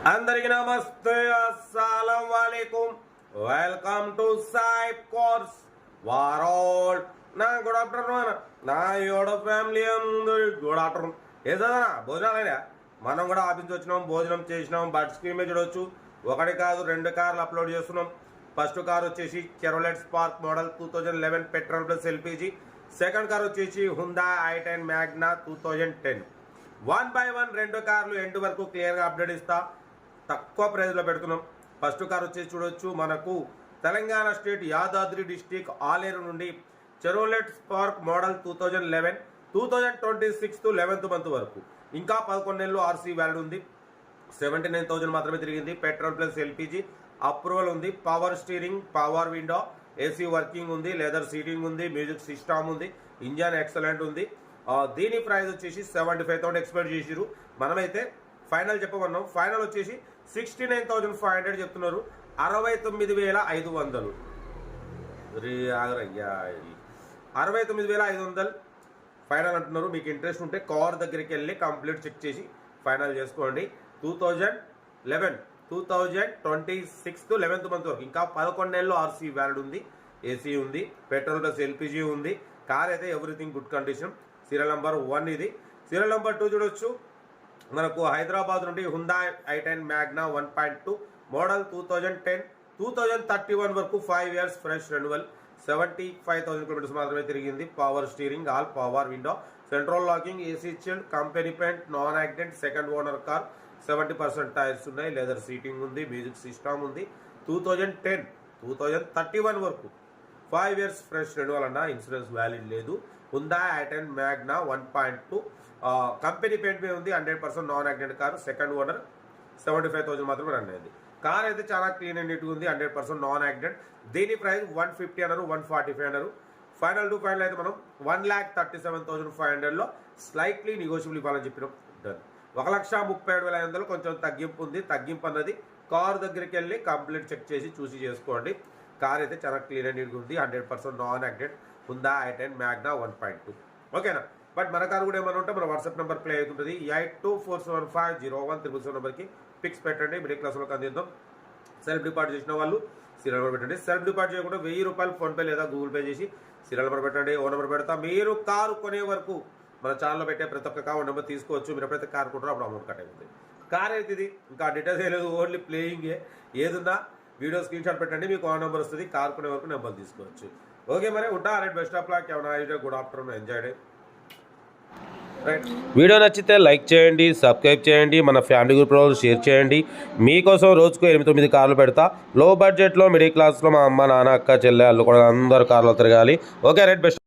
అందరికీ నమస్తే, అస్సలం వాలేకుమ్. వెల్కమ్ టు సాయిబ్ కోర్స్ వారోల్. నా గుడ్ ఆఫ్టర్నూన్ నా యోడ ఫ్యామిలీ అందరూ గుడ్ ఆఫ్టర్నూన్. ఏ చదవనా భోజనాలైనా మనం కూడా ఆఫీస్ వచ్చినాం, భోజనం చేసినాం. బట్ స్క్రీన్ మీద చూడవచ్చు, ఒకటి కాదు రెండు కార్లు అప్లోడ్ చేస్తున్నాం. ఫస్ట్ కార్ వచ్చేసి Chevrolet Spark model 2011 petrol plus LPG. Second car వచ్చేసి హుండా i10 మ్యాగ్నా 2010. 1 by 1 రెండు కార్లు ఎండ్ వరకు క్లియర్గా అప్డేట్ ఇస్తా. తక్కువ ప్రైజ్లో పెడుతున్నాం. ఫస్ట్ కార్ వచ్చేసి చూడొచ్చు, మనకు తెలంగాణ స్టేట్ యాదాద్రి డిస్టిక్ ఆలేరు నుండి చెరోలెట్ స్పార్క్ మోడల్ 2011 2026 11th మంత్ వరకు ఇంకా 11 నెలలు ఆర్సీ వ్యాలిడ్ ఉంది. 79,000 మాత్రమే తిరిగింది. పెట్రోల్ ప్లస్ ఎల్పిజి అప్రూవల్ ఉంది. Power steering, power window, AC working ఉంది, లెదర్ సీటింగ్ ఉంది, మ్యూజిక్ సిస్టమ్ ఉంది, ఇంజన్ ఎక్సలెంట్ ఉంది. దీని ప్రైస్ వచ్చేసి 75,000 ఎక్స్పెక్ట్ చేసిరు. మనమైతే ఫైనల్ చెప్పమన్నాం. ఫైనల్ వచ్చేసి 69,500 చెప్తున్నారు. 69,500 69,500 ఫైనల్ అంటున్నారు. మీకు ఇంట్రెస్ట్ ఉంటే కార్ దగ్గరికి వెళ్ళి కంప్లీట్ చెక్ చేసి ఫైనల్ చేసుకోండి. 2026 11th మంత్ వరకు ఇంకా 11 నెలలు ఆర్సీ వ్యాలిడ్ ఉంది. ఏసీ ఉంది, పెట్రోల్ ప్లస్ ఎల్పిజి ఉంది. కార్ అయితే everything good condition. Serial number 1 ఇది. సీరియల్ నెంబర్ 2 చూడొచ్చు, మనకు హైదరాబాద్ నుండి హుండా i10 మ్యాగ్నా 1.2 మోడల్ 2010 2031 వరకు 5 years ఫ్రెష్ రెన్యువల్. 75,000 కిలోమీటర్స్ మాత్రమే తిరిగింది. Power steering, all power window, central locking, AC chilled, company paint, non accident, second owner car. 70% tyres ఉన్నాయి, leather seating ఉంది, music system ఉంది. 2010 2031 వరకు 5 years ఫ్రెష్ రెన్యువల్ అన్న. Insurance valid లేదు. Honda i10 Magna 1.2 company paint మీద ఉంది. 100% non accident car. Second owner. 75,000 మాత్రమే run అయింది. కార్ అయితే చాలా క్లీన్ అండ్ నీట్గా ఉంది. 100% నాన్ యాక్సిడెంట్. దీని ప్రైస్ 150 అన్నారు, 145 అన్నారు. ఫైనల్ టు ఫైనల్ అయితే మనం 1,37,500లో స్లైట్లీ నెగోషియబుల్ ఇవ్వాలని చెప్పినాం. డన్. 1,37,500 కొంచెం తగ్గింపు ఉంది. తగ్గింపు అన్నది కార్ దగ్గరికి వెళ్ళి కంప్లీట్ చెక్ చేసి చూసి చేసుకోండి. కార్ అయితే చాలా క్లీన్ అండ్ నీట్గా ఉంది. 100% non accident Honda i10 Magna 1.2. ఓకేనా? బట్ మన కార్ కూడా ఏమైనా ఉంటే మన వాట్సాప్ నెంబర్ ప్లే అవుతుంటుంది. 8247501777 నెంబర్కి పిక్స్ పెట్టండి. మిడిల్ క్లాస్ వాళ్ళకి అందిద్దాం. సెల్ఫ్ డిపాజిట్ చేసిన వాళ్ళు సీరియల్ నెంబర్ పెట్టండి. సెల్ఫ్ డిపాజిట్ చేయకుండా 1000 రూపాయలు ఫోన్పే లేదా గూగుల్ పే చేసి సీరియల్ నెంబర్ పెట్టండి. ఓ నెంబర్ పెడతా. మీరు కారు కొనే వరకు మన ఛానల్లో పెట్టే ప్రతి ఒక్క కార్ నెంబర్ తీసుకోవచ్చు. మీరు ఎప్పుడైతే కార్ కొంటారో అప్పుడు అమౌంట్ కట్ అయిపోతుంది. కార్ అయితే ఇది ఇంకా డీటెయిల్స్ వేయలేదు, ఓన్లీ ప్లేయింగే. ఏదున్నా వీడియో స్క్రీన్ షాట్ పెట్టండి, మీకు ఆ నెంబర్ వస్తుంది. కార్ కొనే వరకు నెంబర్ తీసుకోవచ్చు. ఓకే, మరి ఉంటా. Right, best of luck. ఏమైనా good afternoon, enjoy day. Video నచ్చితే లైక్ చేయండి, సబ్స్క్రైబ్ చేయండి, మన ఫ్యామిలీ గ్రూప్లో షేర్ చేయండి. మీకోసం రోజుకు 8-9 కార్లు పెడతా. లో బడ్జెట్లో మిడిల్ క్లాస్లో మా అమ్మ, నాన్న, అక్క, చెల్లె, అల్లు కూడా అందరు కార్లు తిరగాలి. Okay, right, best.